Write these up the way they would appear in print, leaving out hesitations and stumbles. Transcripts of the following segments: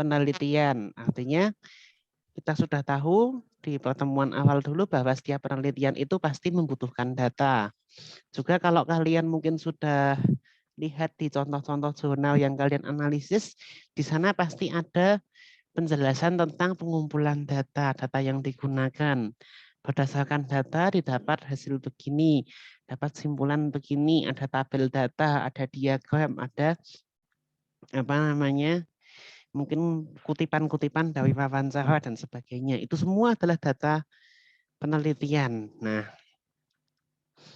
penelitian. Artinya kita sudah tahu di pertemuan awal dulu bahwa setiap penelitian itu pasti membutuhkan data. Juga kalau kalian mungkin sudah lihat di contoh-contoh jurnal yang kalian analisis, di sana pasti ada penjelasan tentang pengumpulan data, data yang digunakan. Berdasarkan data didapat hasil begini, dapat simpulan begini, ada tabel data, ada diagram, ada apa namanya, mungkin kutipan-kutipan dari wawancara dan sebagainya. Itu semua adalah data penelitian. Nah,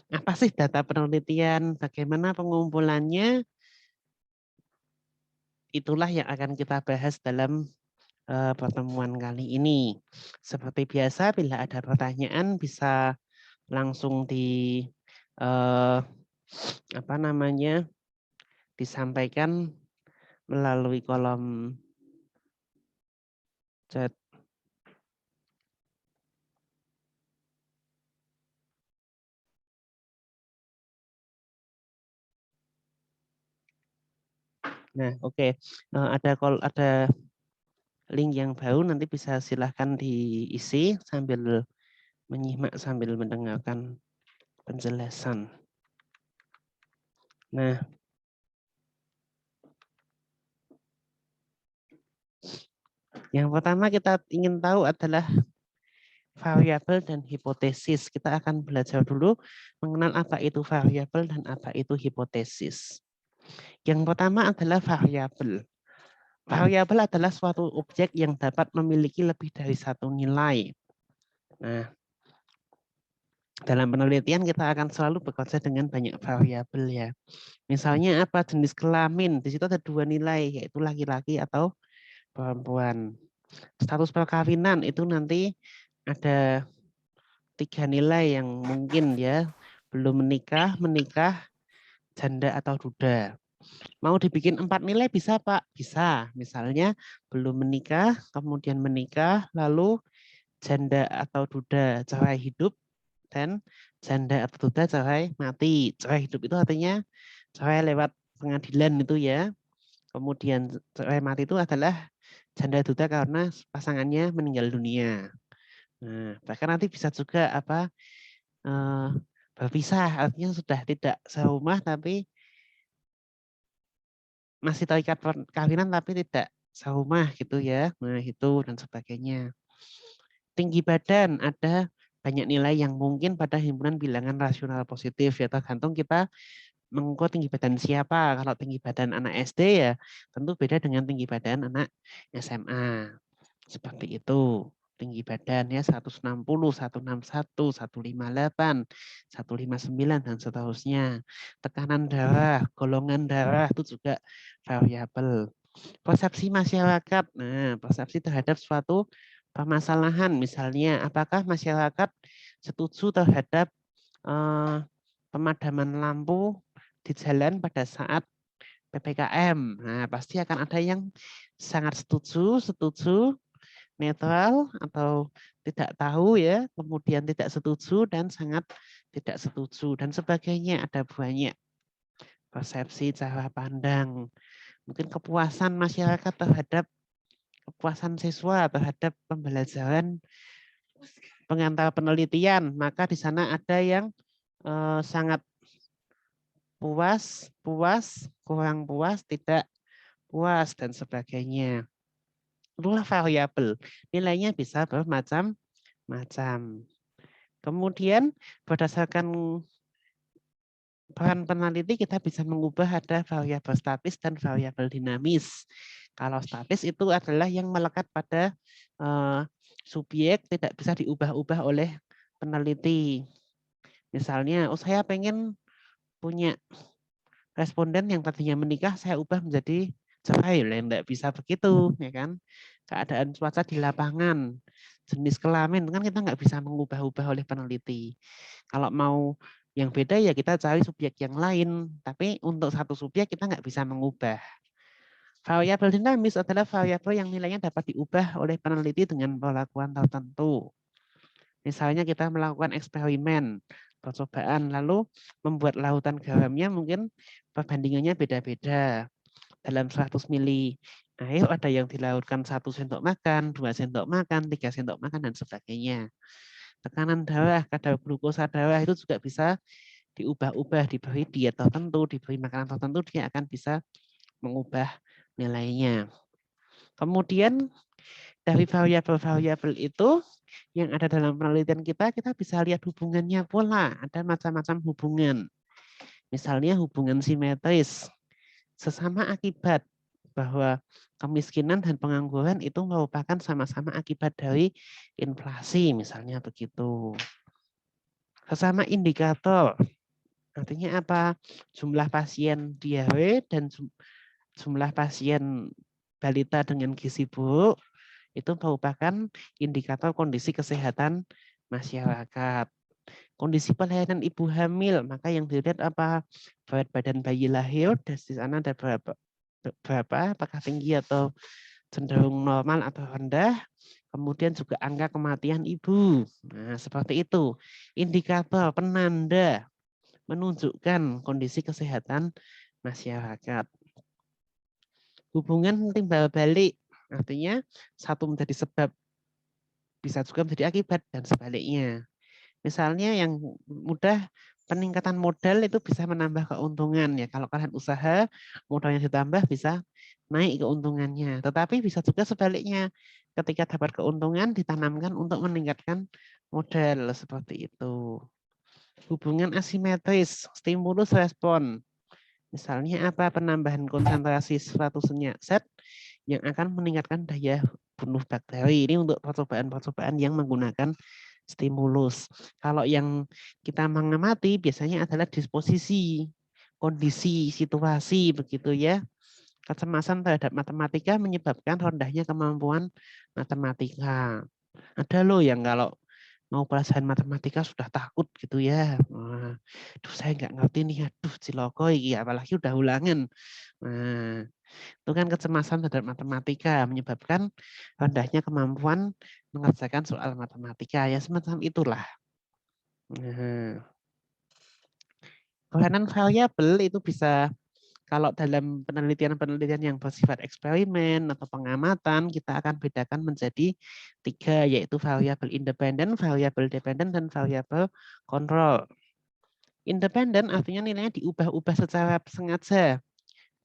apa sih data penelitian? Bagaimana pengumpulannya? Itulah yang akan kita bahas dalam pertemuan kali ini. Seperti biasa, bila ada pertanyaan bisa langsung di apa namanya disampaikan melalui kolom chat. Nah, oke. Ada link yang baru, nanti bisa silahkan diisi sambil menyimak sambil mendengarkan penjelasan. Nah, yang pertama kita ingin tahu adalah variabel dan hipotesis. Kita akan belajar dulu mengenal apa itu variabel dan apa itu hipotesis. Yang pertama adalah variabel. Variabel adalah suatu objek yang dapat memiliki lebih dari satu nilai. Nah, dalam penelitian kita akan selalu bekerja dengan banyak variabel ya. Misalnya apa jenis kelamin, di situ ada dua nilai, yaitu laki-laki atau perempuan. Status perkawinan itu nanti ada 3 nilai yang mungkin ya, belum menikah, menikah, janda atau duda. Mau dibikin 4 nilai bisa Pak? Bisa. Misalnya belum menikah, kemudian menikah, lalu janda atau duda cerai hidup, dan janda atau duda cerai mati. Cerai hidup itu artinya cerai lewat pengadilan itu ya. Kemudian cerai mati itu adalah janda duda karena pasangannya meninggal dunia. Nah, bahkan nanti bisa juga apa berpisah, artinya sudah tidak serumah tapi masih terikat perkawinan tapi tidak serumah gitu ya. Nah, itu dan sebagainya. Tinggi badan ada banyak nilai yang mungkin pada himpunan bilangan rasional positif ya, tergantung kita mengukur tinggi badan siapa. Kalau tinggi badan anak SD ya tentu beda dengan tinggi badan anak SMA. Seperti itu. Tinggi badan ya 160, 161, 158, 159 dan seterusnya. Tekanan darah, golongan darah itu juga variabel. Persepsi masyarakat. Nah, persepsi terhadap suatu permasalahan, misalnya apakah masyarakat setuju terhadap pemadaman lampu di jalan pada saat PPKM. Nah, pasti akan ada yang sangat setuju, netral atau tidak tahu ya, kemudian tidak setuju dan sangat tidak setuju dan sebagainya. Ada banyak persepsi, cara pandang, mungkin kepuasan masyarakat terhadap kepuasan siswa terhadap pembelajaran pengantar penelitian, maka di sana ada yang sangat puas, kurang puas, tidak puas dan sebagainya. Itulah variabel. Nilainya bisa bermacam-macam. Kemudian berdasarkan peran peneliti kita bisa mengubah ada variabel statis dan variabel dinamis. Kalau statis itu adalah yang melekat pada subjek, tidak bisa diubah-ubah oleh peneliti. Misalnya, oh saya pengen punya responden yang tadinya menikah, saya ubah menjadi cerai. Tidak bisa begitu, ya kan? Keadaan cuaca di lapangan, jenis kelamin, kan kita nggak bisa mengubah-ubah oleh peneliti. Kalau mau yang beda ya kita cari subjek yang lain, tapi untuk satu subjek kita nggak bisa mengubah. Variabel dinamis adalah variabel yang nilainya dapat diubah oleh peneliti dengan perlakuan tertentu. Misalnya kita melakukan eksperimen, percobaan, lalu membuat lautan garamnya mungkin perbandingannya beda-beda. dalam 100 mili air ada yang dilautkan 1 sendok makan, 2 sendok makan, 3 sendok makan, dan sebagainya. Tekanan darah, kadar glukosa darah itu juga bisa diubah-ubah, diberi diet tertentu, diberi makanan tertentu, dia akan bisa mengubah nilainya. Kemudian dari variabel-variabel itu yang ada dalam penelitian kita bisa lihat hubungannya pula. Ada macam-macam hubungan. Misalnya hubungan simetris, sesama akibat, bahwa kemiskinan dan pengangguran itu merupakan sama-sama akibat dari inflasi, misalnya begitu. Sesama indikator, artinya apa? Jumlah pasien diare dan jumlah pasien balita dengan gizi buruk itu merupakan indikator kondisi kesehatan masyarakat. Kondisi pelayanan ibu hamil, maka yang dilihat apa? Berat badan bayi lahir, di sana ada berapa, apakah tinggi atau cenderung normal atau rendah. Kemudian juga angka kematian ibu. Nah, seperti itu. Indikator penanda menunjukkan kondisi kesehatan masyarakat. Hubungan timbal balik, artinya satu menjadi sebab bisa juga menjadi akibat dan sebaliknya. Misalnya yang mudah, peningkatan modal itu bisa menambah keuntungan ya. Kalau kalian usaha, modalnya ditambah bisa naik keuntungannya. Tetapi bisa juga sebaliknya. Ketika dapat keuntungan ditanamkan untuk meningkatkan modal seperti itu. Hubungan asimetris, stimulus respon. Misalnya apa? Penambahan konsentrasi suatu senyawa zat yang akan meningkatkan daya bunuh bakteri. Ini untuk percobaan-percobaan yang menggunakan stimulus. Kalau yang kita mengamati biasanya adalah disposisi, kondisi, situasi begitu ya. Kecemasan terhadap matematika menyebabkan rendahnya kemampuan matematika. Ada loh yang kalau mau pelajaran matematika sudah takut gitu ya. Wah, aduh saya nggak ngerti nih, aduh ciloko iki, apalagi udah ulangan. Nah, itu kan kecemasan terhadap matematika menyebabkan rendahnya kemampuan mengerjakan soal matematika. Ya semacam itulah. Nah, peranan variabel itu bisa, kalau dalam penelitian-penelitian yang bersifat eksperimen atau pengamatan, kita akan bedakan menjadi 3, yaitu variabel independen, variabel dependen, dan variabel kontrol. Independen artinya nilainya diubah-ubah secara sengaja,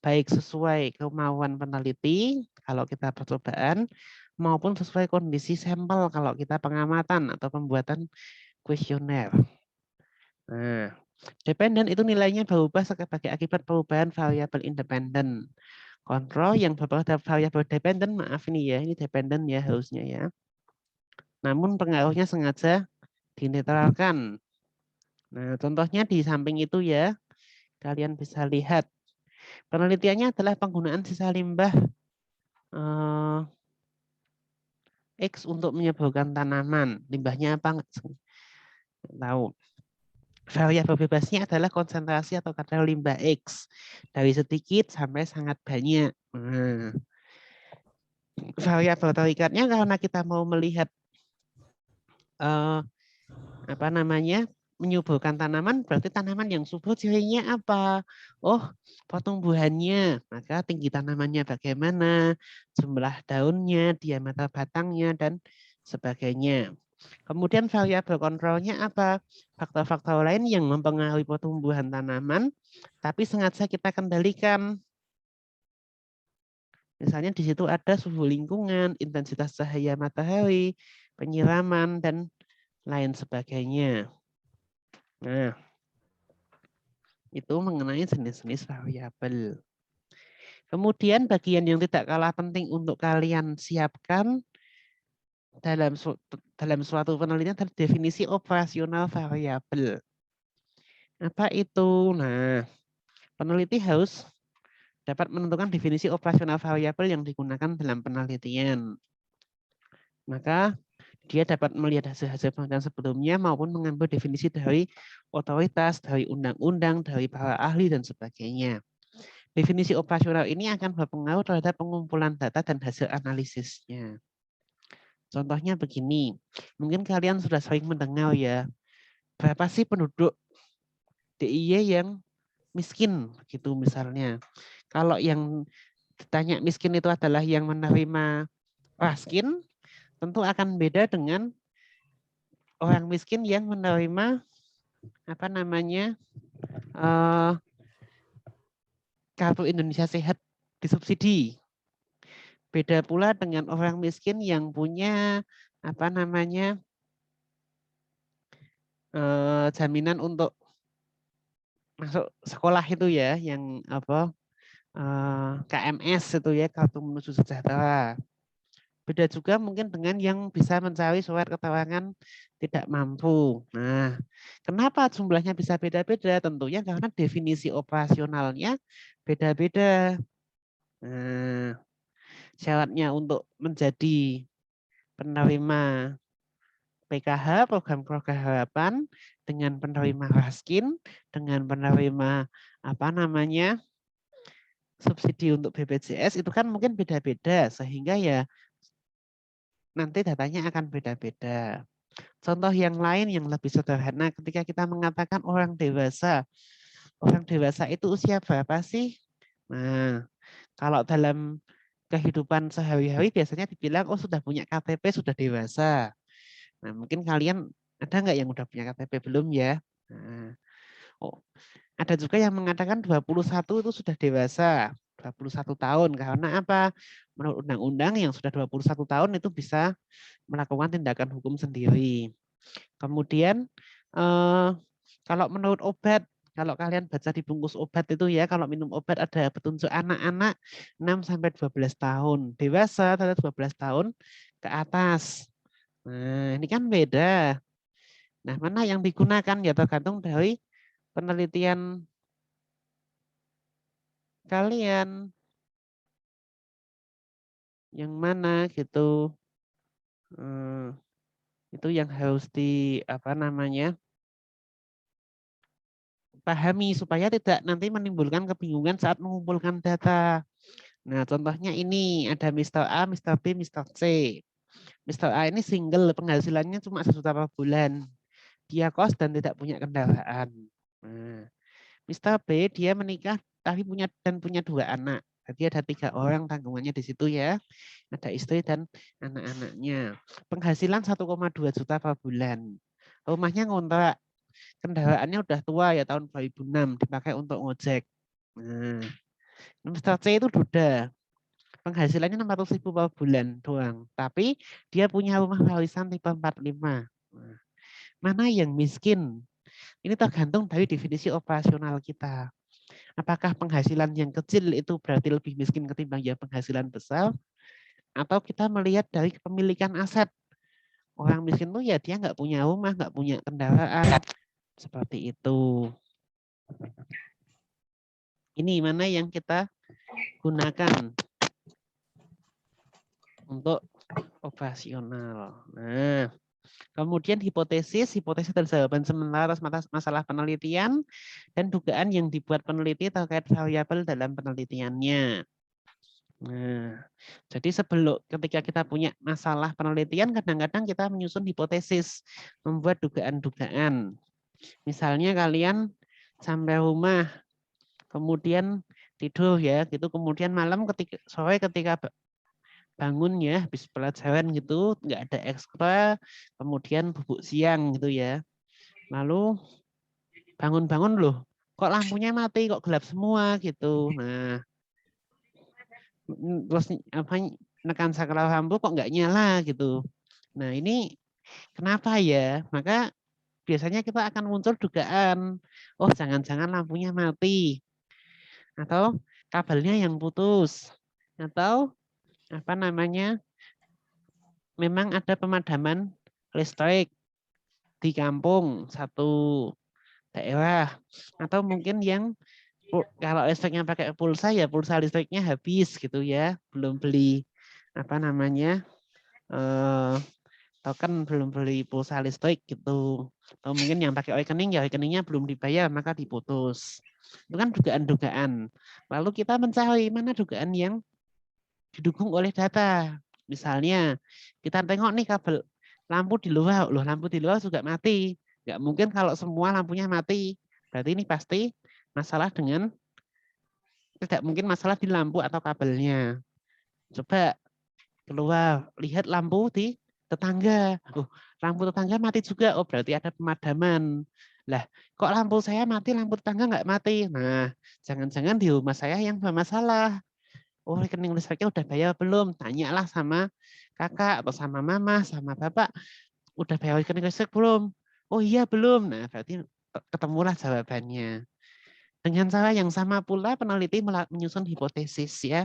baik sesuai kemauan peneliti kalau kita percobaan, maupun sesuai kondisi sampel kalau kita pengamatan atau pembuatan kuesioner. Nah, dependen itu nilainya berubah sebagai akibat perubahan variabel independen. Kontrol yang berada variabel dependen, maaf ini ya, ini dependen ya harusnya ya. Namun pengaruhnya sengaja dinetralkan. Nah, contohnya di samping itu ya, kalian bisa lihat. Penelitiannya adalah penggunaan sisa limbah X untuk menyuburkan tanaman. Limbahnya apa? Nggak tahu. Variabel bebasnya adalah konsentrasi atau kadar limbah X. Dari sedikit sampai sangat banyak. Nah, variabel terikatnya karena kita mau melihat apa namanya, menyuburkan tanaman, berarti tanaman yang subur cirinya apa? Oh, pertumbuhannya, maka tinggi tanamannya bagaimana, jumlah daunnya, diameter batangnya, dan sebagainya. Kemudian variabel kontrolnya apa? Faktor-faktor lain yang mempengaruhi pertumbuhan tanaman, tapi sengaja kita kendalikan. Misalnya di situ ada suhu lingkungan, intensitas cahaya matahari, penyiraman, dan lain sebagainya. Nah, itu mengenai jenis-jenis variabel. Kemudian bagian yang tidak kalah penting untuk kalian siapkan dalam suatu penelitian adalah definisi operasional variabel. Apa itu? Nah, peneliti harus dapat menentukan definisi operasional variabel yang digunakan dalam penelitian. Maka dia dapat melihat hasil-hasil penelitian sebelumnya maupun mengambil definisi dari otoritas, dari undang-undang, dari para ahli, dan sebagainya. Definisi operasional ini akan berpengaruh terhadap pengumpulan data dan hasil analisisnya. Contohnya begini, mungkin kalian sudah sering mendengar ya, berapa sih penduduk DIY yang miskin gitu misalnya. Kalau yang ditanya miskin itu adalah yang menerima raskin, tentu akan beda dengan orang miskin yang menerima apa namanya kartu Indonesia Sehat disubsidi. Beda pula dengan orang miskin yang punya apa namanya jaminan untuk masuk sekolah itu ya, yang apa KMS itu ya, kartu menuju sejahtera. Beda juga mungkin dengan yang bisa mencari surat keterangan tidak mampu. Nah, kenapa jumlahnya bisa beda-beda? Tentunya karena definisi operasionalnya beda-beda. Nah, syaratnya untuk menjadi penerima PKH, program-program harapan, dengan penerima raskin, dengan penerima apa namanya subsidi untuk BPJS itu kan mungkin beda-beda, sehingga ya nanti datanya akan beda-beda. Contoh yang lain yang lebih sederhana, ketika kita mengatakan orang dewasa itu usia berapa sih? Nah, kalau dalam kehidupan sehari-hari biasanya dibilang, oh sudah punya KTP, sudah dewasa. Nah, mungkin kalian ada nggak yang udah punya KTP belum ya? Nah, oh, ada juga yang mengatakan 21 itu sudah dewasa, 21 tahun. Karena apa? Menurut undang-undang yang sudah 21 tahun itu bisa melakukan tindakan hukum sendiri. Kemudian kalau menurut obat, kalau kalian baca di bungkus obat itu ya, kalau minum obat ada petunjuk anak-anak 6 sampai 12 tahun, dewasa ada 12 tahun ke atas. Nah, ini kan beda. Nah, mana yang digunakan ya tergantung dari penelitian kalian. Yang mana gitu. Itu yang harus di apa namanya? Pahami supaya tidak nanti menimbulkan kebingungan saat mengumpulkan data. Nah, contohnya ini ada Mr. A, Mr. B, Mr. C. Mr. A ini single, penghasilannya cuma 1 juta per bulan. Dia kos dan tidak punya kendaraan. Nah, Mr. B dia menikah tapi punya 2 anak. Jadi ada 3 orang tanggungannya di situ ya. Ada istri dan anak-anaknya. Penghasilan 1,2 juta per bulan. Rumahnya ngontrak. Kendaraannya udah tua ya, tahun 2006 dipakai untuk ngojek. Nah, Mr. C itu duda. Penghasilannya 600.000 per bulan doang. Tapi dia punya rumah warisan tipe 45. Nah, mana yang miskin? Ini tergantung dari definisi operasional kita. Apakah penghasilan yang kecil itu berarti lebih miskin ketimbang yang penghasilan besar? Atau kita melihat dari kepemilikan aset. Orang miskin tuh ya dia nggak punya rumah, nggak punya kendaraan. Seperti itu. Ini mana yang kita gunakan untuk operasional. Nah, kemudian hipotesis dan jawaban sementara masalah penelitian dan dugaan yang dibuat peneliti terkait variabel dalam penelitiannya. Nah, jadi ketika kita punya masalah penelitian, kadang-kadang kita menyusun hipotesis, membuat dugaan-dugaan. Misalnya kalian sampai rumah, kemudian tidur ya, gitu. Kemudian malam sore ketika bangun ya, habis pelajaran gitu, nggak ada ekstra, kemudian bubuk siang gitu ya. Lalu bangun-bangun loh, kok lampunya mati, kok gelap semua gitu. Nah, terus apa nekan sakral lampu kok nggak nyala gitu. Nah ini kenapa ya? Maka biasanya kita akan muncul dugaan, oh jangan-jangan lampunya mati, atau kabelnya yang putus, atau apa namanya, memang ada pemadaman listrik di kampung satu daerah, atau mungkin yang kalau listriknya pakai pulsa ya pulsa listriknya habis gitu ya, belum beli apa namanya token, belum beli pulsa listrik gitu, atau mungkin yang pakai rekening ya rekeningnya belum dibayar maka diputus. Itu kan dugaan-dugaan. Lalu kita mencari mana dugaan yang didukung oleh data. Misalnya kita tengok nih kabel lampu di luar, loh lampu di luar juga mati. Nggak mungkin kalau semua lampunya mati. Berarti ini pasti masalah dengan tidak mungkin masalah di lampu atau kabelnya. Coba keluar, lihat lampu di tetangga. Lampu tetangga mati juga. Oh, berarti ada pemadaman. Lah, kok lampu saya mati, lampu tetangga nggak mati? Nah, jangan-jangan di rumah saya yang bermasalah. Oh, rekening listriknya udah bayar belum? Tanyalah sama kakak atau sama mama, sama bapak. Udah bayar rekening listrik belum? Oh iya, belum. Nah, berarti ketemulah jawabannya. Dengan cara yang sama pula peneliti menyusun hipotesis ya,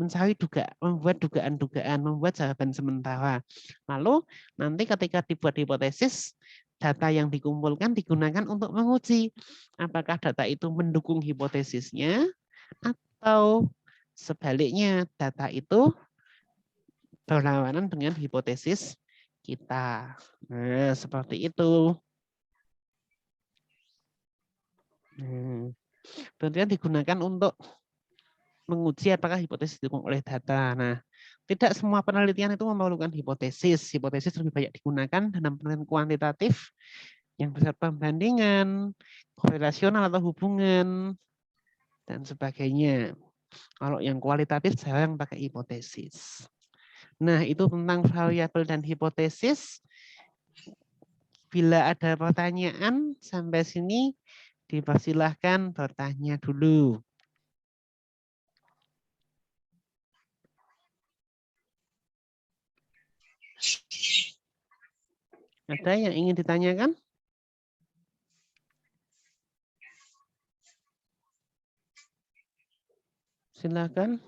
membuat dugaan-dugaan, membuat jawaban sementara. Lalu nanti ketika dibuat hipotesis, data yang dikumpulkan digunakan untuk menguji apakah data itu mendukung hipotesisnya atau sebaliknya data itu berlawanan dengan hipotesis kita. Nah, seperti itu. Penelitian digunakan untuk menguji apakah hipotesis didukung oleh data. Nah, tidak semua penelitian itu memerlukan hipotesis. Hipotesis lebih banyak digunakan dalam penelitian kuantitatif yang bersifat pembandingan, korelasional atau hubungan, dan sebagainya. Kalau yang kualitatif jarang pakai hipotesis. Nah, itu tentang variabel dan hipotesis. Bila ada pertanyaan sampai sini, dipersilahkan bertanya dulu. Ada yang ingin ditanyakan? Silakan.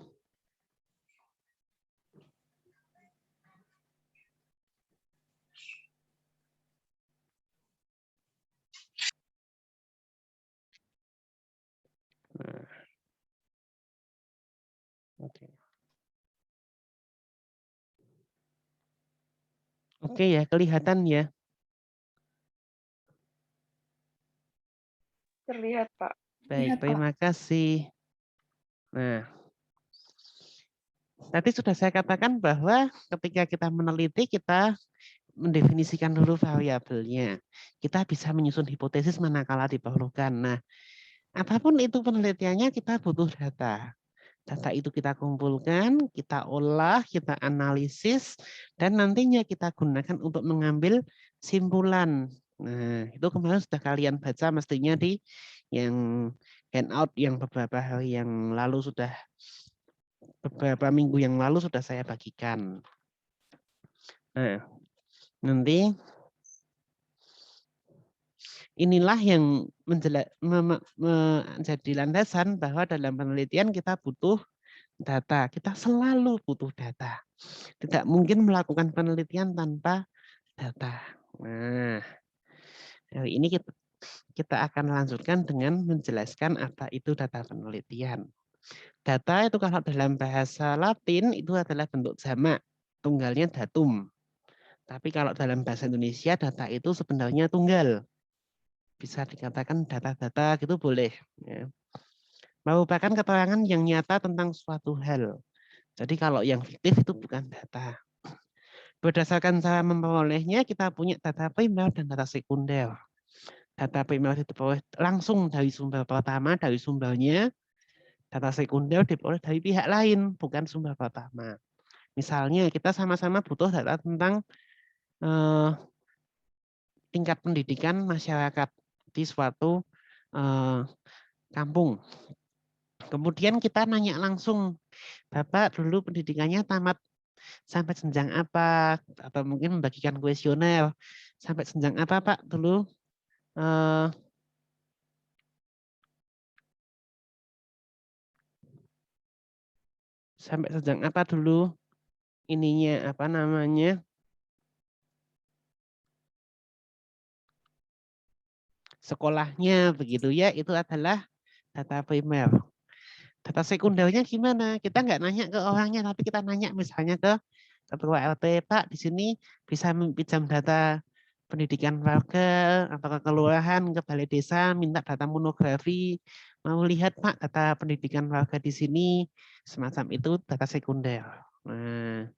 Nah, oke. Oke ya, kelihatan ya. Terlihat, Pak. Baik, terima kasih. Nah, tadi sudah saya katakan bahwa ketika kita meneliti, kita mendefinisikan dulu variabelnya. Kita bisa menyusun hipotesis manakala diperlukan. Nah, apapun itu penelitiannya, kita butuh data. Data itu kita kumpulkan, kita olah, kita analisis, dan nantinya kita gunakan untuk mengambil simpulan. Nah, itu kemarin sudah kalian baca mestinya di yang handout yang beberapa hari yang lalu beberapa minggu yang lalu sudah saya bagikan. Nah, nanti inilah yang menjadi landasan bahwa dalam penelitian kita butuh data. Kita selalu butuh data. Tidak mungkin melakukan penelitian tanpa data. Nah, hari ini kita akan lanjutkan dengan menjelaskan apa itu data penelitian. Data itu kalau dalam bahasa Latin itu adalah bentuk jamak, tunggalnya datum. Tapi kalau dalam bahasa Indonesia data itu sebenarnya tunggal. Bisa dikatakan data-data gitu boleh. Ya. Merupakan keterangan yang nyata tentang suatu hal. Jadi kalau yang fiktif itu bukan data. Berdasarkan cara memperolehnya, kita punya data primer dan data sekunder. Data primer diperoleh langsung dari sumber pertama, dari sumbernya. Data sekunder diperoleh dari pihak lain, bukan sumber pertama. Misalnya kita sama-sama butuh data tentang tingkat pendidikan masyarakat di suatu kampung. Kemudian kita nanya langsung, Bapak dulu pendidikannya tamat sampai jenjang apa? Atau mungkin membagikan kuesioner. Sampai jenjang apa Pak dulu? Sampai jenjang apa dulu? Ininya apa namanya? Sekolahnya begitu ya, itu adalah data primer. Data sekundernya gimana? Kita nggak nanya ke orangnya, tapi kita nanya misalnya ke ketua RT, Pak di sini bisa pinjam data pendidikan warga atau ke kelurahan, ke balai desa, minta data monografi, mau lihat Pak data pendidikan warga di sini, semacam itu data sekunder. Nah,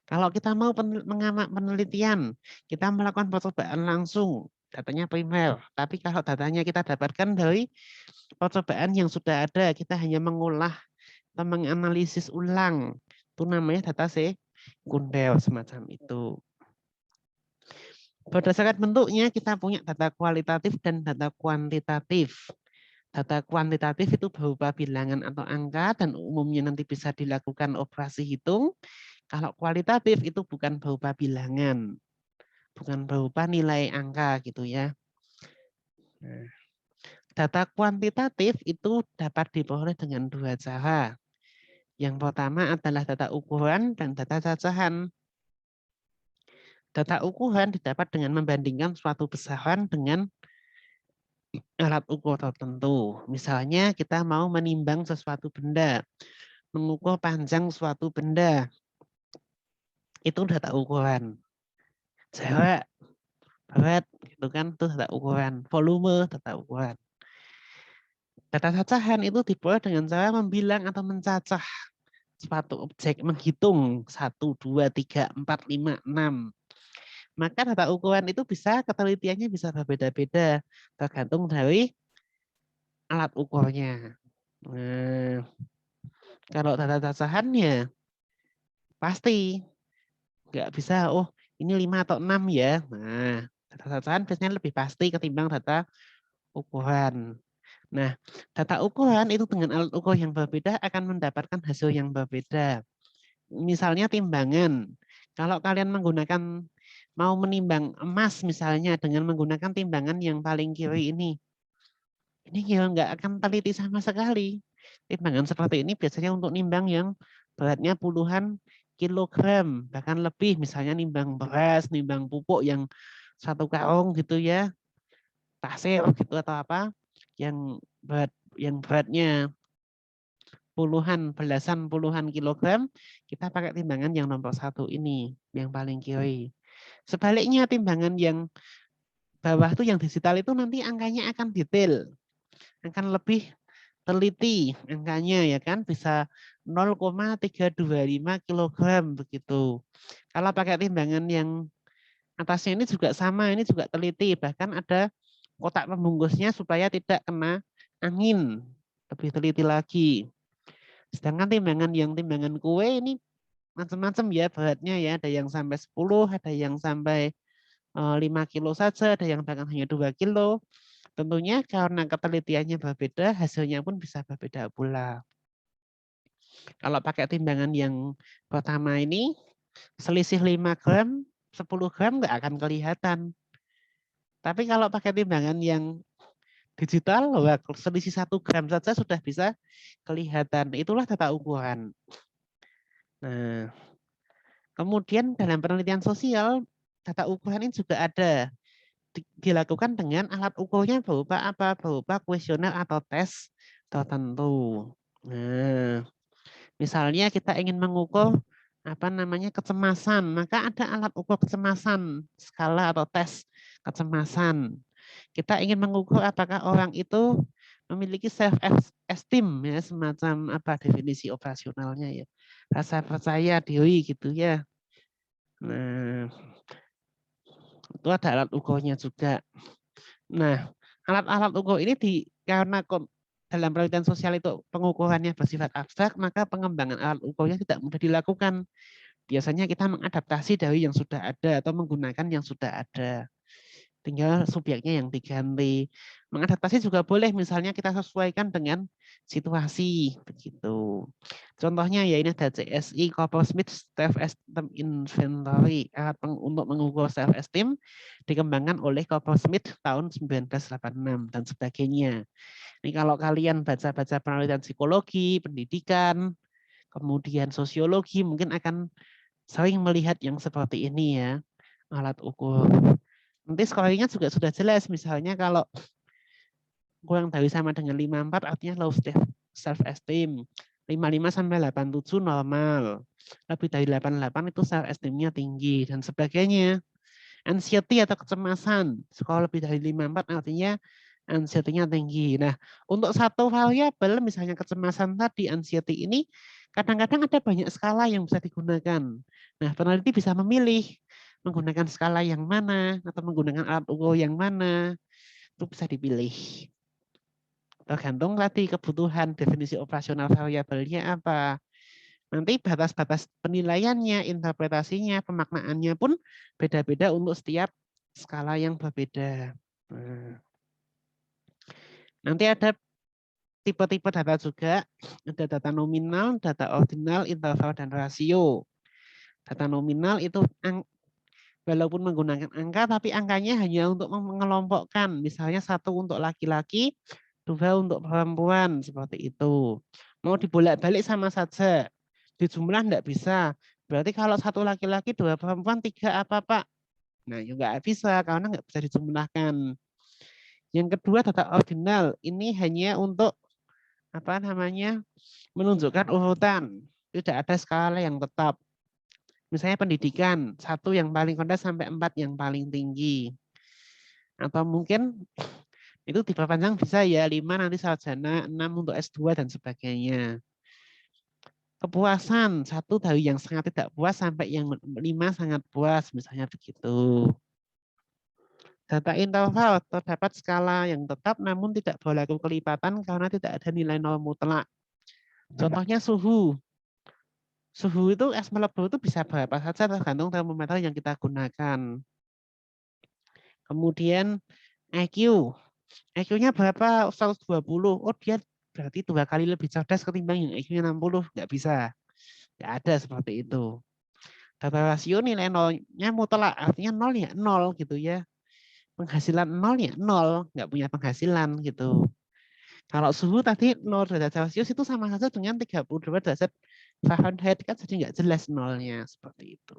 kalau kita mau mengamak penelitian, kita melakukan percobaan langsung datanya primer. Tapi kalau datanya kita dapatkan dari percobaan yang sudah ada, kita hanya mengolah atau menganalisis ulang. Itu namanya data sekunder semacam itu. Berdasarkan bentuknya kita punya data kualitatif dan data kuantitatif. Data kuantitatif itu berupa bilangan atau angka dan umumnya nanti bisa dilakukan operasi hitung. Kalau kualitatif itu bukan berupa bilangan, bukan berupa nilai angka gitu ya. Nah, data kuantitatif itu dapat diperoleh dengan dua cara. Yang pertama adalah data ukuran dan data cacahan. Data ukuran didapat dengan membandingkan suatu besaran dengan alat ukur tertentu. Misalnya kita mau menimbang sesuatu benda, mengukur panjang suatu benda, itu data ukuran. Jarak, berat, gitu kan, itu data ukuran. Volume, data ukuran. Data cacahan itu diperoleh dengan cara membilang atau mencacah suatu objek, menghitung 1, 2, 3, 4, 5, 6. Maka data ukuran itu bisa, ketelitiannya bisa berbeda-beda, tergantung dari alat ukurnya. Nah, kalau data cacahannya pasti nggak bisa, oh ini 5 atau 6 ya. Nah, data cacahan biasanya lebih pasti ketimbang data ukuran. Nah, data ukuran itu dengan alat ukur yang berbeda akan mendapatkan hasil yang berbeda. Misalnya timbangan. Kalau kalian menggunakan, mau menimbang emas misalnya dengan menggunakan timbangan yang paling kiri ini ya nggak akan teliti sama sekali. Timbangan seperti ini biasanya untuk nimbang yang beratnya puluhan kilogram, bahkan lebih. Misalnya nimbang beras, nimbang pupuk yang 1 karung gitu ya, pasir gitu atau apa, yang beratnya belasan puluhan kilogram, kita pakai timbangan yang nomor 1 ini, yang paling kiri. Sebaliknya timbangan yang bawah itu yang digital itu nanti angkanya akan detail, akan lebih teliti angkanya ya kan, bisa 0,325 kilogram begitu. Kalau pakai timbangan yang atasnya ini juga sama, ini juga teliti, bahkan ada kotak pembungkusnya supaya tidak kena angin, lebih teliti lagi. Sedangkan timbangan kue ini macam-macam ya beratnya ya, ada yang sampai 10, ada yang sampai 5 kilo saja, ada yang bahkan hanya 2 kilo. Tentunya karena ketelitiannya berbeda, hasilnya pun bisa berbeda pula. Kalau pakai timbangan yang pertama ini, selisih 5 gram, 10 gram nggak akan kelihatan. Tapi kalau pakai timbangan yang digital, selisih 1 gram saja sudah bisa kelihatan. Itulah data ukuran. Nah, kemudian dalam penelitian sosial, data ukuran ini juga ada. Dilakukan dengan alat ukurnya berupa apa? Berupa kuesioner atau tes tertentu. Nah, misalnya kita ingin mengukur kecemasan, maka ada alat ukur kecemasan, skala atau tes kecemasan. Kita ingin mengukur apakah orang itu memiliki self esteem ya, semacam apa definisi operasionalnya ya, rasa percaya diri gitu ya. Nah, itu ada alat ukurnya juga. Nah, alat-alat ukur ini karena dalam penelitian sosial itu pengukurannya bersifat abstrak, maka pengembangan alat ukurnya tidak mudah dilakukan. Biasanya kita mengadaptasi dari yang sudah ada atau menggunakan yang sudah ada. Tinggal subjeknya yang diganti. Mengadaptasi juga boleh, misalnya kita sesuaikan dengan situasi begitu. Contohnya ya ini ada CSI Coppersmith Self Esteem Inventory, alat untuk mengukur self esteem dikembangkan oleh Coppersmith tahun 1986 dan sebagainya. Ini kalau kalian baca-baca penelitian psikologi, pendidikan, kemudian sosiologi, mungkin akan sering melihat yang seperti ini ya, alat ukur. Nanti scoringnya juga sudah jelas, misalnya kalau kurang dari sama dengan 54 artinya low self esteem. 55 sampai 87 normal. Lebih dari 88 itu self esteemnya tinggi dan sebagainya. Anxiety atau kecemasan, kalau lebih dari 54 artinya anxiety-nya tinggi. Nah, untuk satu variabel misalnya kecemasan tadi, anxiety ini kadang-kadang ada banyak skala yang bisa digunakan. Nah, peneliti bisa memilih menggunakan skala yang mana, atau menggunakan alat ukur yang mana, itu bisa dipilih. Tergantung tadi kebutuhan definisi operasional variabelnya apa. Nanti batas-batas penilaiannya, interpretasinya, pemaknaannya pun beda-beda untuk setiap skala yang berbeda. Nah, nanti ada tipe-tipe data juga. Ada data nominal, data ordinal, interval, dan rasio. Data nominal itu walaupun menggunakan angka, tapi angkanya hanya untuk mengelompokkan. Misalnya 1 untuk laki-laki, 2 untuk perempuan, seperti itu. Mau dibolak-balik sama saja. Dijumlah enggak bisa. Berarti kalau 1 laki-laki, 2 perempuan, 3 apa, Pak? Nah, juga enggak bisa, karena enggak bisa dijumlahkan. Yang kedua, data ordinal. Ini hanya untuk apa namanya menunjukkan urutan. Tidak ada skala yang tetap. Misalnya pendidikan, 1 yang paling rendah sampai 4 yang paling tinggi. Atau mungkin itu diperpanjang bisa ya, 5 nanti sarjana, 6 untuk S2 dan sebagainya. Kepuasan, 1 dari yang sangat tidak puas sampai yang 5 sangat puas, misalnya begitu. Data interval, terdapat skala yang tetap namun tidak berlaku kelipatan karena tidak ada nilai nol mutlak. Contohnya suhu. Suhu itu es melebu itu bisa berapa saja tergantung termometer yang kita gunakan. Kemudian IQ. IQ-nya berapa? 120. Oh, dia berarti 2 kali lebih cerdas ketimbang yang IQ-nya 60. Nggak bisa. Nggak ada seperti itu. Data rasio nilai nolnya mutlak. Artinya nol ya nol gitu ya. Penghasilan nol ya nol. Nggak punya penghasilan gitu. Kalau suhu tadi 0 derajat Celcius itu sama saja dengan 32 derajat Fahrenheit. Kan jadi nggak jelas nolnya. Seperti itu.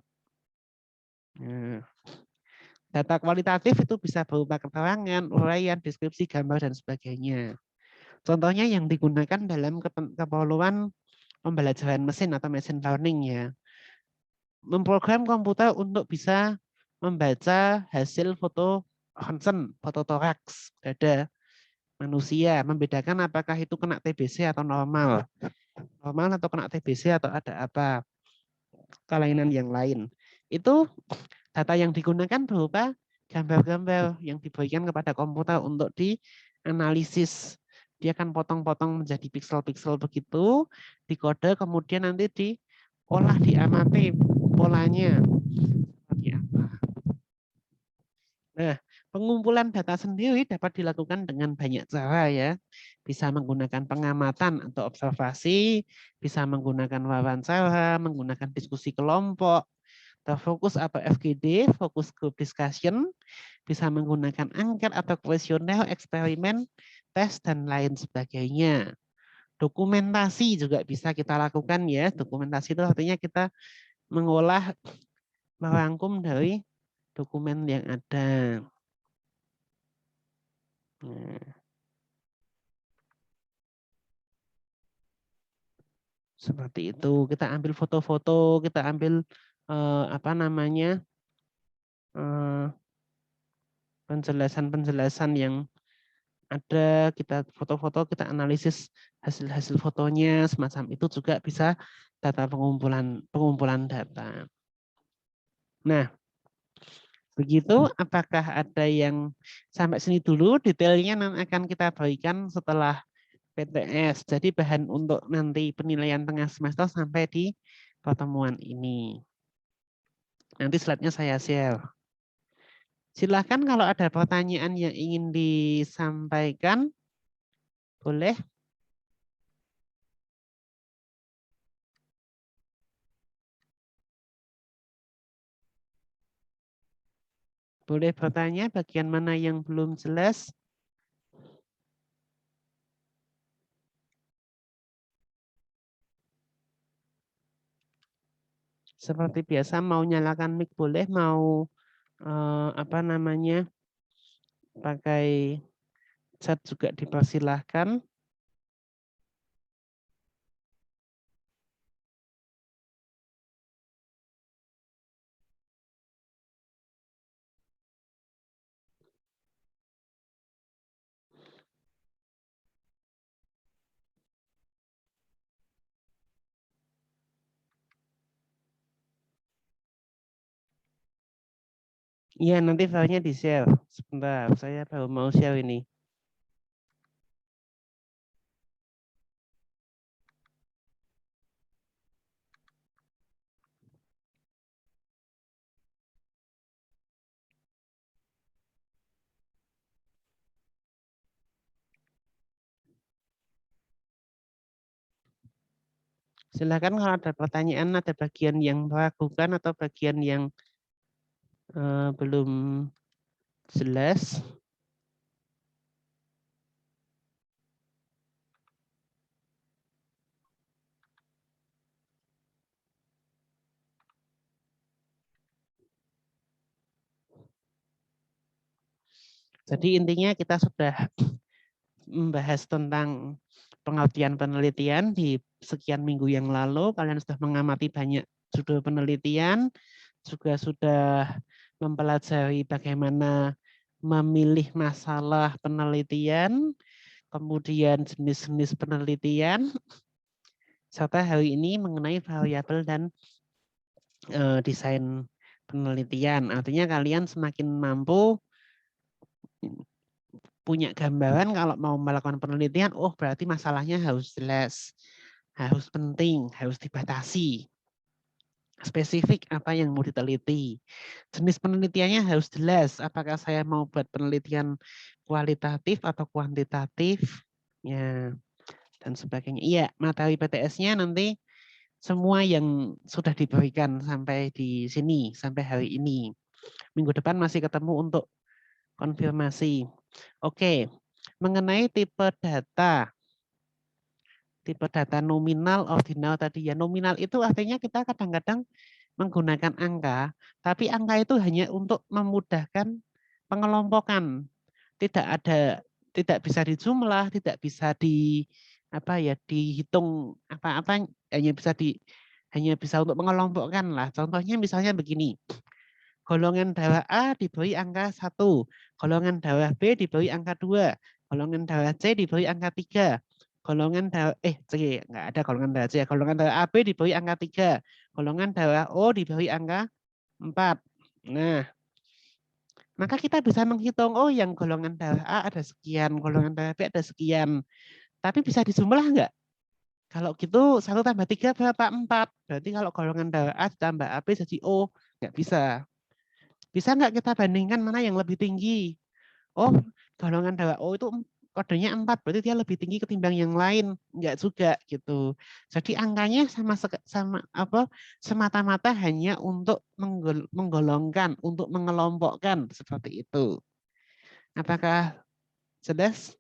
Nah, data kualitatif itu bisa berupa keterangan, uraian, deskripsi, gambar, dan sebagainya. Contohnya yang digunakan dalam keperluan pembelajaran mesin atau machine learning ya. Memprogram komputer untuk bisa membaca hasil foto ronsen, foto toraks dada manusia, membedakan apakah itu kena TBC atau normal. Normal atau kena TBC atau ada apa kelainan yang lain. Itu data yang digunakan berupa gambar-gambar yang diberikan kepada komputer untuk dianalisis. Dia akan potong-potong menjadi piksel-piksel begitu, dikode, kemudian nanti diolah, diamati polanya. Seperti apa. Nah, pengumpulan data sendiri dapat dilakukan dengan banyak cara ya. Bisa menggunakan pengamatan atau observasi, bisa menggunakan wawancara, menggunakan diskusi kelompok, terfokus atau FGD, focus group discussion, bisa menggunakan angket atau kuesioner, eksperimen, tes, dan lain sebagainya. Dokumentasi juga bisa kita lakukan ya. Dokumentasi itu artinya kita mengolah, merangkum dari dokumen yang ada. Nah, seperti itu. Kita ambil foto-foto, kita ambil apa namanya penjelasan-penjelasan yang ada, kita foto-foto, kita analisis hasil-hasil fotonya, semacam itu juga bisa data pengumpulan data. Nah, begitu. Apakah ada yang sampai sini dulu? Detailnya nanti akan kita berikan setelah PTS. Jadi bahan untuk nanti penilaian tengah semester sampai di pertemuan ini. Nanti slide-nya saya share. Silahkan kalau ada pertanyaan yang ingin disampaikan, boleh. Boleh bertanya bagian mana yang belum jelas. Seperti biasa mau nyalakan mic boleh, mau apa namanya pakai chat juga dipersilahkan. Iya, nanti filenya di-share. Sebentar, saya baru mau share ini. Silakan kalau ada pertanyaan, ada bagian yang meragukan atau bagian yang belum jelas. Jadi intinya kita sudah membahas tentang pengertian penelitian di sekian minggu yang lalu. Kalian sudah mengamati banyak judul penelitian, juga sudah mempelajari bagaimana memilih masalah penelitian, kemudian jenis-jenis penelitian, serta hari ini mengenai variabel dan desain penelitian. Artinya kalian semakin mampu punya gambaran kalau mau melakukan penelitian, oh berarti masalahnya harus jelas, harus penting, harus dibatasi. Spesifik apa yang mau diteliti. Jenis penelitiannya harus jelas, apakah saya mau buat penelitian kualitatif atau kuantitatif, ya, dan sebagainya. Iya, materi PTS-nya nanti semua yang sudah diberikan sampai di sini, sampai hari ini. Minggu depan masih ketemu untuk konfirmasi. Oke, mengenai tipe data nominal, ordinal tadi ya. Nominal itu artinya kita kadang-kadang menggunakan angka, tapi angka itu hanya untuk memudahkan pengelompokan. Tidak bisa dijumlah, tidak bisa dihitung apa-apa, hanya bisa untuk mengelompokkan lah. Contohnya misalnya begini. Golongan darah A diberi angka 1, golongan darah B diberi angka 2, golongan darah C diberi angka 3, golongan darah C, enggak ada golongan darah C, golongan darah AB diberi angka 3, golongan darah O diberi angka 4. Nah, maka kita bisa menghitung, oh yang golongan darah A ada sekian, golongan darah B ada sekian. Tapi bisa dijumlah enggak? Kalau gitu 1 tambah 3 berapa? 4. Berarti kalau golongan darah A ditambah AB jadi O. Enggak bisa. Bisa nggak kita bandingkan mana yang lebih tinggi? Oh, golongan darah O itu kodenya 4, berarti dia lebih tinggi ketimbang yang lain. Enggak juga gitu. Jadi angkanya semata-mata hanya untuk menggolongkan, untuk mengelompokkan seperti itu. Apakah jelas?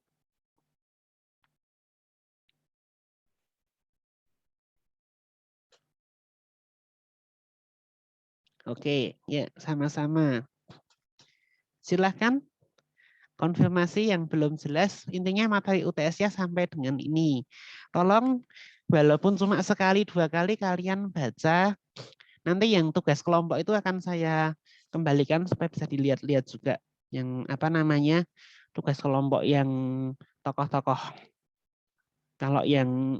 Oke, ya sama-sama. Silahkan konfirmasi yang belum jelas, intinya materi UTS-nya sampai dengan ini. Tolong walaupun cuma sekali dua kali kalian baca, nanti yang tugas kelompok itu akan saya kembalikan supaya bisa dilihat-lihat juga yang tugas kelompok yang tokoh-tokoh. Kalau yang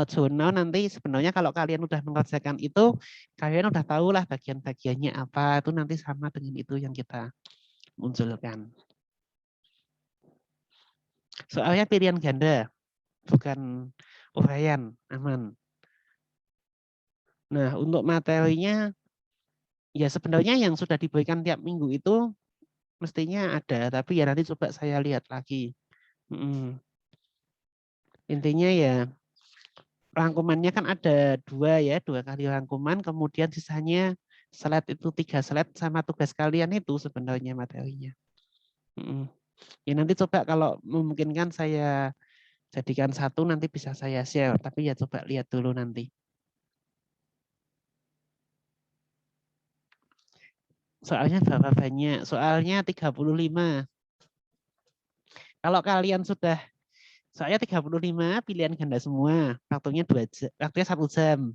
jurnal nanti sebenarnya kalau kalian udah mengerjakan itu, kalian udah tahu lah bagian-bagiannya apa, itu nanti sama dengan itu yang kita munculkan. Soalnya pilihan ganda, bukan uraian, aman. Nah, untuk materinya, ya sebenarnya yang sudah diberikan tiap minggu itu mestinya ada, tapi ya nanti coba saya lihat lagi. Intinya ya, rangkumannya kan ada dua kali rangkuman, kemudian sisanya slide itu 3 slide sama tugas kalian itu sebenarnya materinya. Ya nanti coba kalau memungkinkan saya jadikan satu nanti bisa saya share, tapi ya coba lihat dulu nanti. Soalnya berapa banyak? Soalnya 35. Kalau kalian sudah, soalnya 35 pilihan ganda semua, waktunya 1 jam.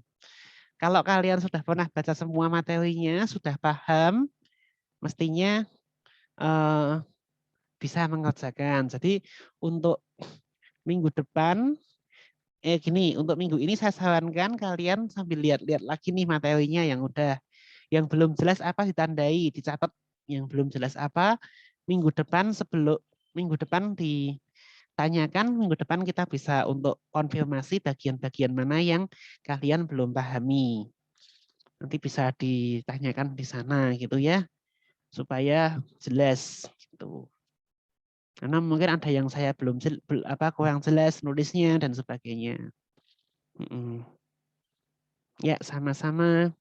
Kalau kalian sudah pernah baca semua materinya, sudah paham, mestinya bisa mengerjakan. Jadi untuk minggu depan, untuk minggu ini saya sarankan kalian sambil lihat-lihat lagi nih materinya yang udah Yang belum jelas apa ditandai, dicatat. Yang belum jelas apa, minggu depan ditanyakan, minggu depan kita bisa untuk konfirmasi bagian-bagian mana yang kalian belum pahami. Nanti bisa ditanyakan di sana gitu ya, supaya jelas gitu. Karena mungkin ada yang saya belum kurang jelas nulisnya dan sebagainya. Ya, sama-sama.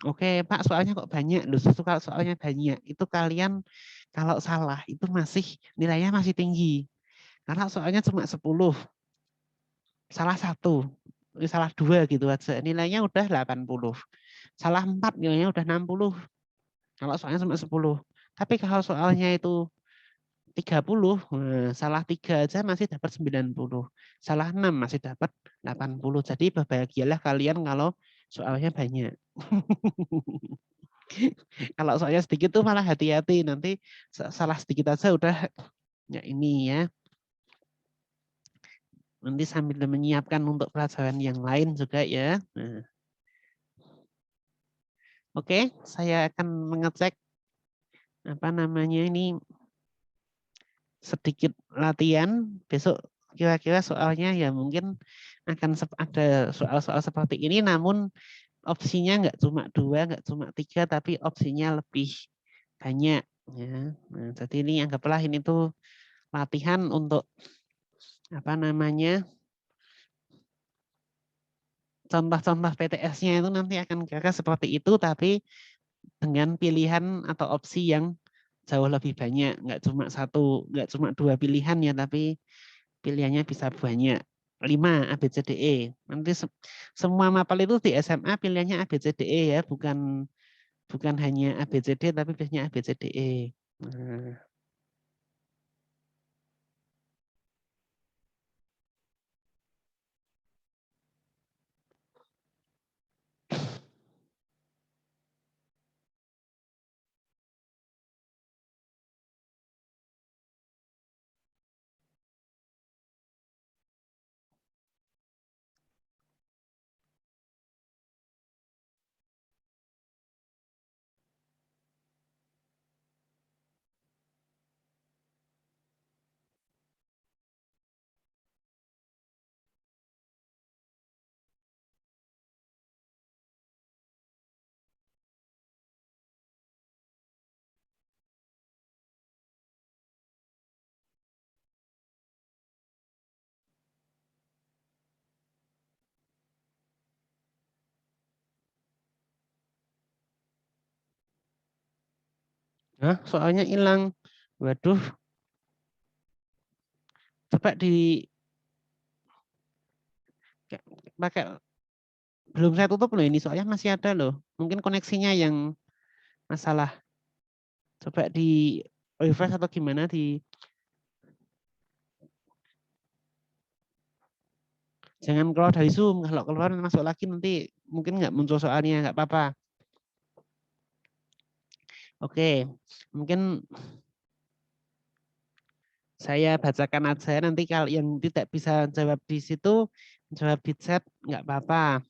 Oke, Pak, soalnya kok banyak loh. Justru kalau soalnya banyak, itu kalian kalau salah itu nilainya masih tinggi. Karena soalnya cuma 10, salah 1, salah 2 gitu aja. Nilainya udah 80. Salah 4 nilainya udah 60. Kalau soalnya cuma 10. Tapi kalau soalnya itu 30, salah 3 aja masih dapat 90. Salah 6 masih dapat 80. Jadi berbahagialah kalian kalau soalnya banyak. Kalau soalnya sedikit tuh malah hati-hati, nanti salah sedikit aja udah ya ini ya. Nanti sambil menyiapkan untuk pelajaran yang lain juga ya. Nah, oke, saya akan mengecek apa namanya ini sedikit latihan. Besok kira-kira soalnya ya mungkin akan ada soal-soal seperti ini, namun opsinya nggak cuma 2, nggak cuma 3, tapi opsinya lebih banyak. Ya. Nah, jadi ini anggaplah ini tuh latihan untuk apa namanya contoh-contoh PTS-nya itu nanti akan kira seperti itu, tapi dengan pilihan atau opsi yang jauh lebih banyak, nggak cuma 2 pilihan ya, tapi pilihannya bisa banyak. 5 ABCDE. Nanti semua mapel itu di SMA pilihannya ABCDE ya, bukan hanya ABCD tapi biasanya ABCDE. Nah, soalnya hilang. Waduh, coba pakai, belum saya tutup loh ini, soalnya masih ada loh. Mungkin koneksinya yang masalah. Coba di refresh atau gimana jangan keluar dari Zoom. Kalau keluar masuk lagi nanti mungkin nggak muncul soalnya, nggak apa-apa. Oke, mungkin saya bacakan aja, nanti kalau yang tidak bisa jawab di situ, jawab di chat nggak apa-apa.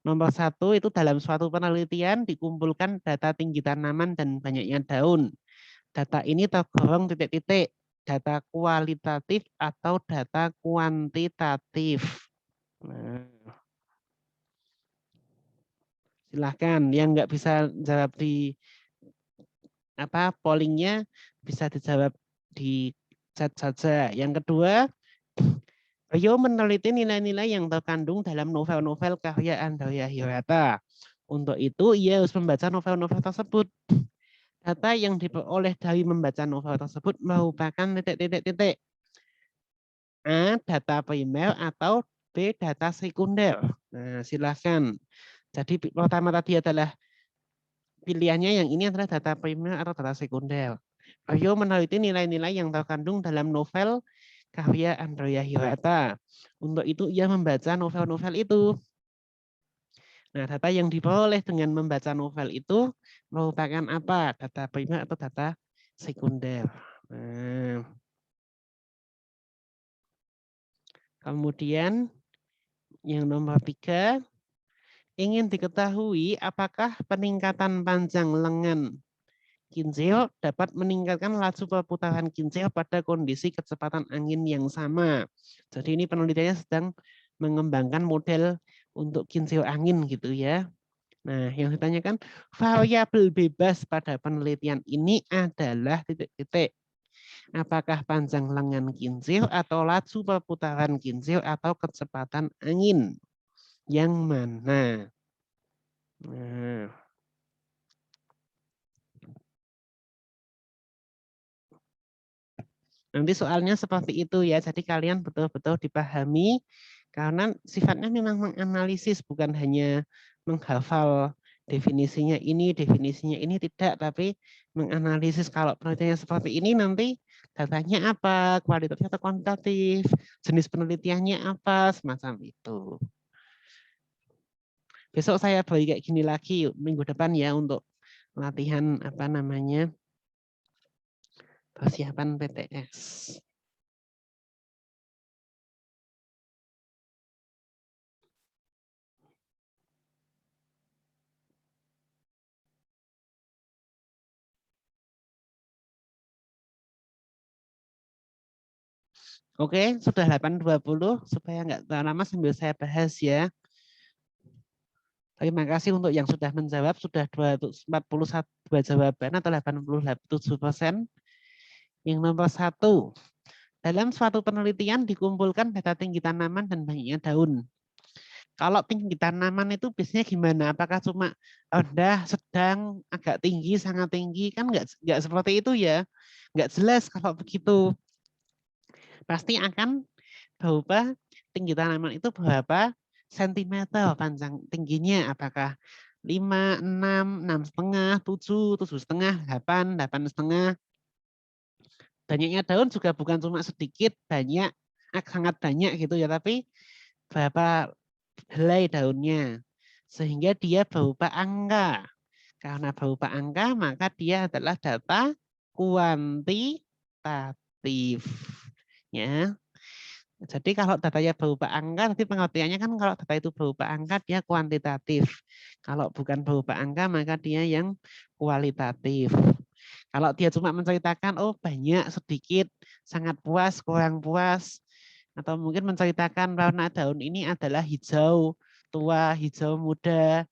Nomor 1 itu dalam suatu penelitian dikumpulkan data tinggi tanaman dan banyaknya daun. Data ini tergolong titik-titik, data kualitatif atau data kuantitatif. Nah, silahkan yang nggak bisa jawab di pollingnya bisa dijawab di chat saja. Yang kedua, Rio meneliti nilai-nilai yang terkandung dalam novel-novel karya Andrea Hirata. Untuk itu, ia harus membaca novel-novel tersebut. Data yang diperoleh dari membaca novel tersebut merupakan titik-titik-titik. A, data primer atau B, data sekunder. Nah, silakan. Jadi pertama tadi adalah pilihannya yang ini adalah data primer atau data sekunder. Rio meneliti nilai-nilai yang terkandung dalam novel karya Andrea Hirata. Untuk itu ia membaca novel-novel itu. Nah, data yang diperoleh dengan membaca novel itu merupakan apa? Data primer atau data sekunder. Nah, kemudian Yang nomor 3, ingin diketahui apakah peningkatan panjang lengan kincir dapat meningkatkan laju perputaran kincir pada kondisi kecepatan angin yang sama. Jadi ini penelitiannya sedang mengembangkan model untuk kincir angin gitu ya. Nah, yang ditanyakan variabel bebas pada penelitian ini adalah titik-titik. Apakah panjang lengan kincir atau laju perputaran kincir atau kecepatan angin? Yang mana? Nah, nanti soalnya seperti itu ya. Jadi kalian betul-betul dipahami karena sifatnya memang menganalisis, bukan hanya menghafal definisinya ini tidak, tapi menganalisis. Kalau penelitiannya seperti ini nanti datanya apa, kualitatif atau kuantitatif, jenis penelitiannya apa, semacam itu. Besok saya bagi kayak gini lagi minggu depan ya untuk latihan apa namanya persiapan PTS. Oke, sudah 8.20 supaya nggak terlalu lama sambil saya bahas ya. Terima kasih untuk yang sudah menjawab, sudah 241 jawaban atau 87%. Yang nomor 1, dalam suatu penelitian dikumpulkan data tinggi tanaman dan banyaknya daun. Kalau tinggi tanaman itu biasanya gimana? Apakah cuma rendah, sedang, agak tinggi, sangat tinggi? Kan nggak seperti itu ya. Nggak jelas kalau begitu. Pasti akan berupa tinggi tanaman itu berapa sentimeter panjang tingginya, apakah 5, 6,5, 7, 7,5, 8, 8,5. Banyaknya daun juga bukan cuma sedikit, banyak, sangat banyak gitu ya, tapi berapa helai daunnya. Sehingga dia berupa angka. Karena berupa angka, maka dia adalah data kuantitatif. Ya. Jadi kalau datanya berupa angka, nanti pengertiannya kan kalau data itu berupa angka, dia kuantitatif. Kalau bukan berupa angka, maka dia yang kualitatif. Kalau dia cuma menceritakan, oh banyak, sedikit, sangat puas, kurang puas, atau mungkin menceritakan warna daun ini adalah hijau, tua, hijau muda,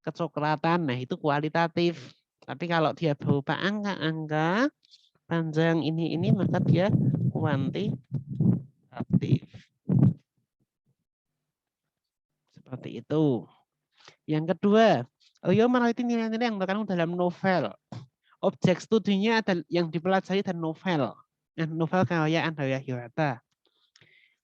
kecoklatan, nah itu kualitatif. Tapi kalau dia berupa angka-angka, panjang ini, maka dia kuantitatif. Seperti itu. Yang kedua, Oyo meneliti nilai-nilai yang terkandung dalam novel. Objek studinya ada yang dipelajari dan novel. Novel karya Andrea Hirata.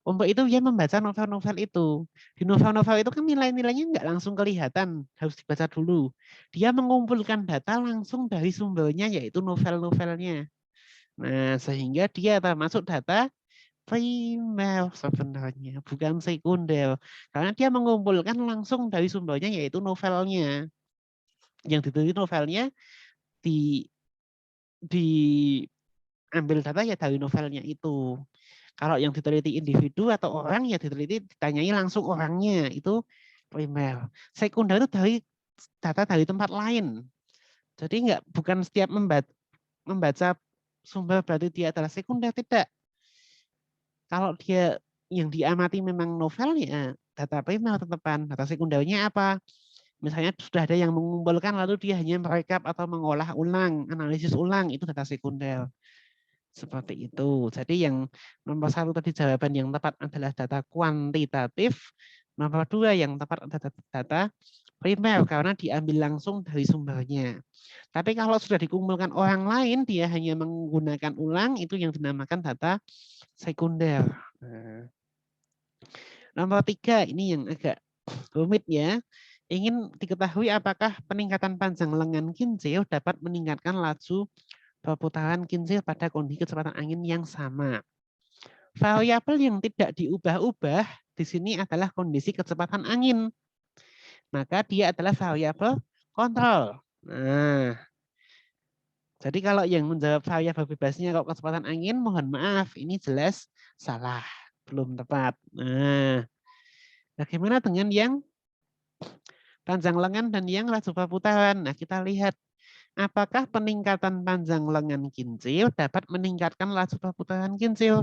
Untuk itu dia membaca novel-novel itu. Di novel-novel itu kan nilai-nilainya nggak langsung kelihatan, harus dibaca dulu. Dia mengumpulkan data langsung dari sumbernya, yaitu novel-novelnya. Nah, sehingga dia termasuk data primer sebenarnya, bukan sekunder. Karena dia mengumpulkan langsung dari sumbernya, yaitu novelnya. Yang diteliti novelnya diambil data ya dari novelnya itu. Kalau yang diteliti individu atau orang ya ditanyai langsung orangnya, itu primer. Sekunder itu dari data dari tempat lain. Jadi bukan setiap membaca sumber berarti dia adalah sekunder, tidak. Kalau dia yang diamati memang novel ya data primer tetepan. Data sekundernya apa? Misalnya sudah ada yang mengumpulkan lalu dia hanya merekap atau mengolah ulang, analisis ulang, itu data sekunder. Seperti itu. Jadi yang nomor 1 tadi jawaban yang tepat adalah data kuantitatif. Nomor 2 yang tepat adalah data primer karena diambil langsung dari sumbernya. Tapi kalau sudah dikumpulkan orang lain, dia hanya menggunakan ulang, itu yang dinamakan data sekunder. Nah, nomor 3 ini yang agak rumit ya. Ingin diketahui apakah peningkatan panjang lengan kincir dapat meningkatkan laju perputaran kincir pada kondisi kecepatan angin yang sama. Variabel yang tidak diubah-ubah di sini adalah kondisi kecepatan angin. Maka dia adalah variabel kontrol. Nah, jadi kalau yang menjawab variabel bebasnya kalau kecepatan angin, mohon maaf, ini jelas salah, belum tepat. Nah, Bagaimana dengan yang panjang lengan dan yang laju perputaran? Nah, kita lihat apakah peningkatan panjang lengan kinsil dapat meningkatkan laju perputaran kinsil.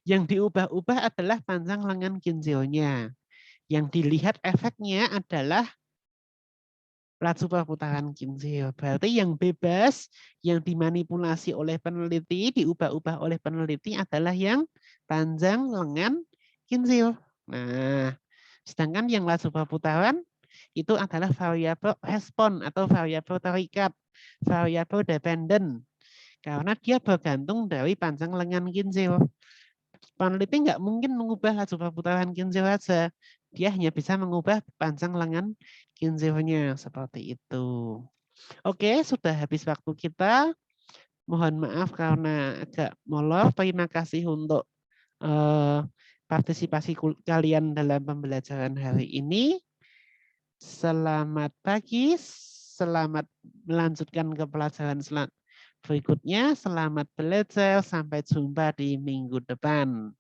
Yang diubah-ubah adalah panjang lengan kinsilnya. Yang dilihat efeknya adalah laju perputaran kinsil. Berarti yang bebas, yang dimanipulasi oleh peneliti, diubah-ubah oleh peneliti adalah yang panjang lengan kinsil. Nah, sedangkan yang laju perputaran itu adalah variabel respon atau variabel terikat, variabel dependent. Karena dia bergantung dari panjang lengan kinsil. Peneliti nggak mungkin mengubah laju perputaran kinsil saja. Dia hanya bisa mengubah panjang lengan kinsilnya seperti itu. Oke, sudah habis waktu kita. Mohon maaf karena agak molor. Terima kasih untuk partisipasi kalian dalam pembelajaran hari ini. Selamat pagi, selamat melanjutkan ke pelajaran berikutnya. Selamat belajar, sampai jumpa di minggu depan.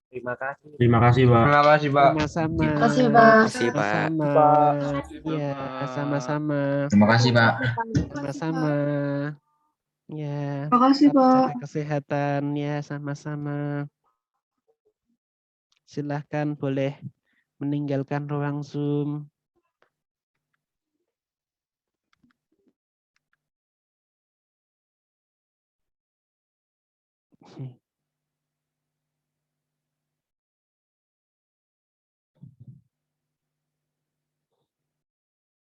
Terima kasih. Terima kasih, Pak. Terima kasih, Pak. Sama-sama. Terima kasih, Pak. Kasih, Pak. Sama-sama. Ya, sama-sama. Terima kasih, Pak. Sama-sama. Ya, Terima kasih, tetap Pak. jaga kesehatan ya, sama-sama. Silahkan boleh meninggalkan ruang Zoom.